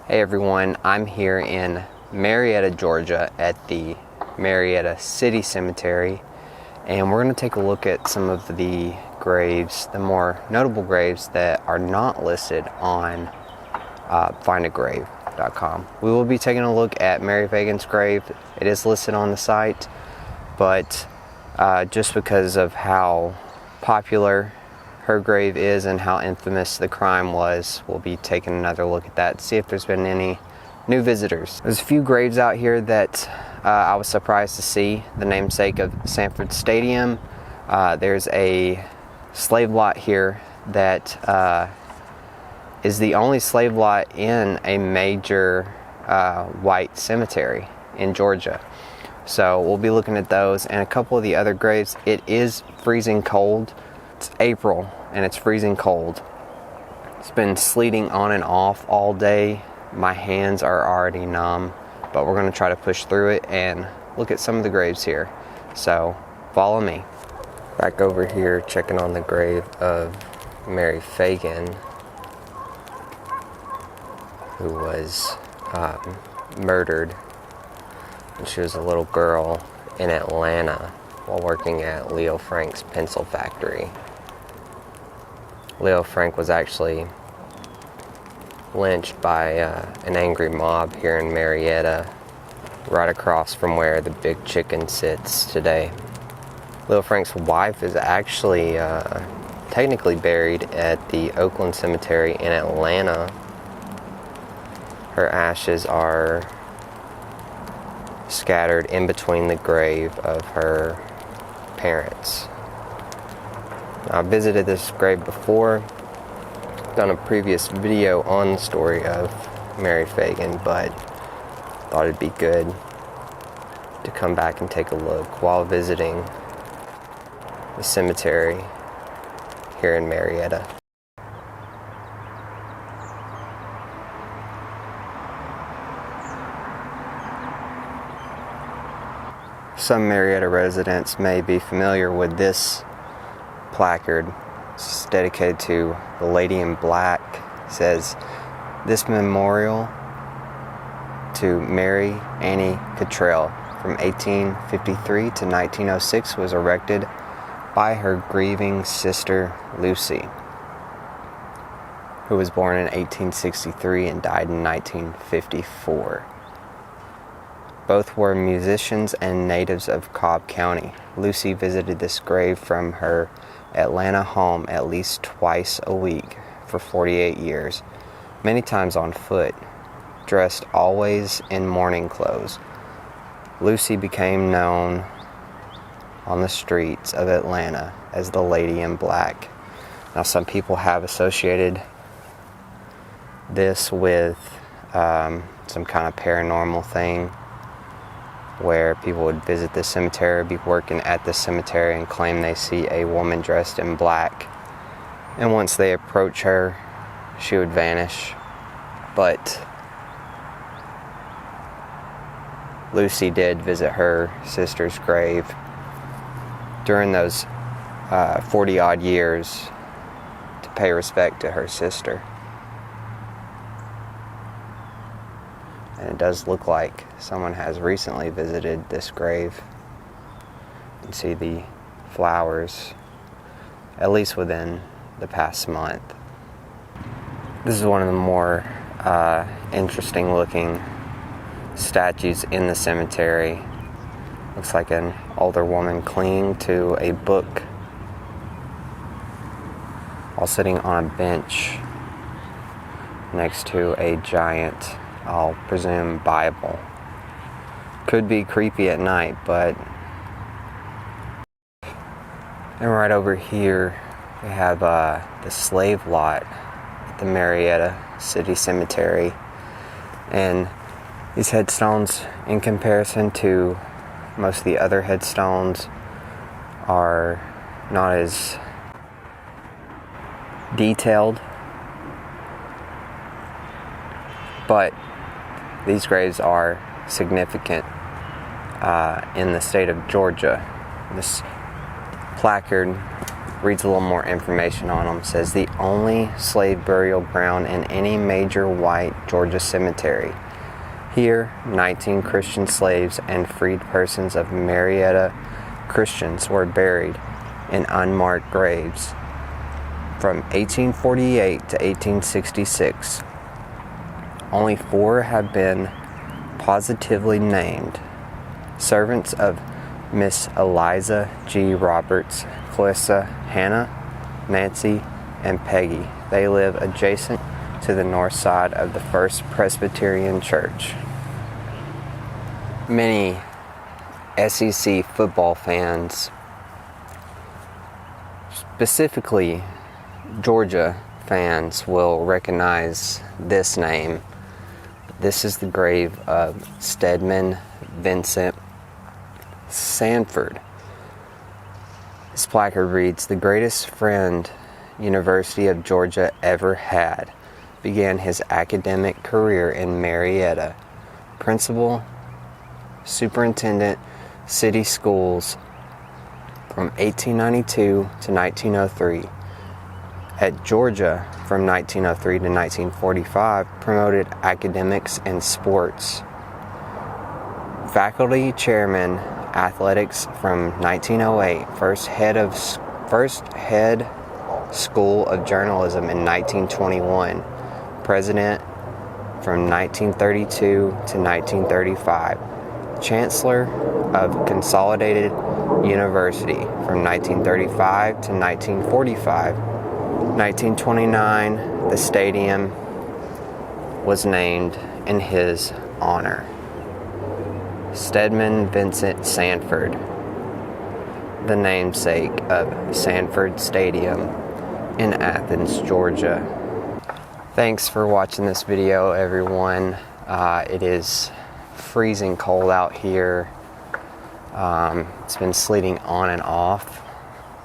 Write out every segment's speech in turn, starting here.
Hey everyone, I'm here in Marietta, Georgia at the Marietta City Cemetery, and we're going to take a look at some of the graves, the more notable graves that are not listed on findagrave.com. We will be taking a look at Mary Phagan's grave. It is listed on the site, but just because of how popular her grave is and how infamous the crime was, we'll be taking another look at that to see if there's been any new visitors. There's a few graves out here that I was surprised to see. The namesake of Sanford Stadium. There's a slave lot here that is the only slave lot in a major white cemetery in Georgia. So we'll be looking at those and a couple of the other graves. It is freezing cold. It's April and it's freezing cold. It's been sleeting on and off all day. My hands are already numb, but we're going to try to push through it and look at some of the graves here. So follow me. Back over here checking on the grave of Mary Phagan, who was murdered when she was a little girl in Atlanta while working at Leo Frank's pencil factory. Leo Frank was actually lynched by an angry mob here in Marietta, right across from where the Big Chicken sits today. Leo Frank's wife is actually technically buried at the Oakland Cemetery in Atlanta. Her ashes are scattered in between the grave of her parents. I've visited this grave before, done a previous video on the story of Mary Phagan, but thought it'd be good to come back and take a look while visiting the cemetery here in Marietta. Some Marietta residents may be familiar with this placard. It's dedicated to the Lady in Black. It says, "This memorial to Mary Annie Cottrell from 1853 to 1906 was erected by her grieving sister Lucy, who was born in 1863 and died in 1954. Both were musicians and natives of Cobb County. Lucy visited this grave from her Atlanta home at least twice a week for 48 years, many times on foot, dressed always in mourning clothes. Lucy became known on the streets of Atlanta as the Lady in Black." Now, some people have associated this with some kind of paranormal thing, where people would visit the cemetery, be working at the cemetery, and claim they see a woman dressed in black. And once they approach her, she would vanish. But Lucy did visit her sister's grave during those 40-odd years to pay respect to her sister. And it does look like someone has recently visited this grave. You can see the flowers, at least within the past month. This is one of the more interesting looking statues in the cemetery. Looks like an older woman clinging to a book while sitting on a bench next to a giant, I'll presume, Bible. Could be creepy at night, but... And right over here we have the slave lot at the Marietta City Cemetery. And these headstones, in comparison to most of the other headstones, are not as detailed, but these graves are significant in the state of Georgia. This placard reads a little more information on them. It says the only slave burial ground in any major white Georgia cemetery. Here, 19 Christian slaves and freed persons of Marietta Christians were buried in unmarked graves from 1848 to 1866. Only 4 have been positively named. Servants of Miss Eliza G. Roberts, Clarissa, Hannah, Nancy, and Peggy. They live adjacent to the north side of the First Presbyterian Church. Many SEC football fans, specifically Georgia fans, will recognize this name. This is the grave of Stedman Vincent Sanford. This placard reads, "The greatest friend University of Georgia ever had. Began his academic career in Marietta. Principal, Superintendent, City Schools from 1892 to 1903. At Georgia from 1903 to 1945, promoted academics and sports. Faculty Chairman, Athletics from 1908, first head School of Journalism in 1921, President from 1932 to 1935, Chancellor of Consolidated University from 1935 to 1945. 1929, the stadium was named in his honor. Stedman Vincent Sanford, the namesake of Sanford Stadium in Athens, Georgia." Thanks for watching this video, everyone. It is freezing cold out here. It's been sleeting on and off,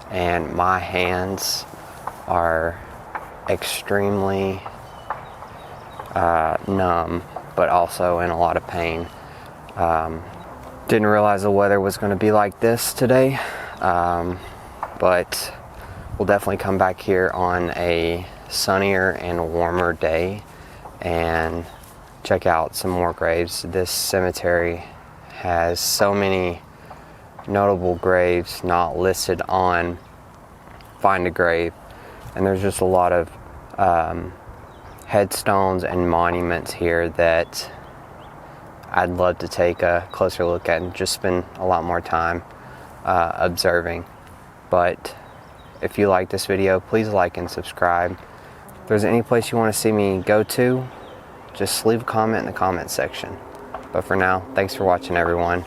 and my hands are extremely numb, but also in a lot of pain. Didn't realize the weather was going to be like this today, but we'll definitely come back here on a sunnier and warmer day and check out some more graves. This cemetery has so many notable graves not listed on Find a Grave, and there's just a lot of headstones and monuments here that I'd love to take a closer look at and just spend a lot more time observing. But if you like this video, please like and subscribe. If there's any place you want to see me go to, just leave a comment in the comment section. But for now, thanks for watching, everyone.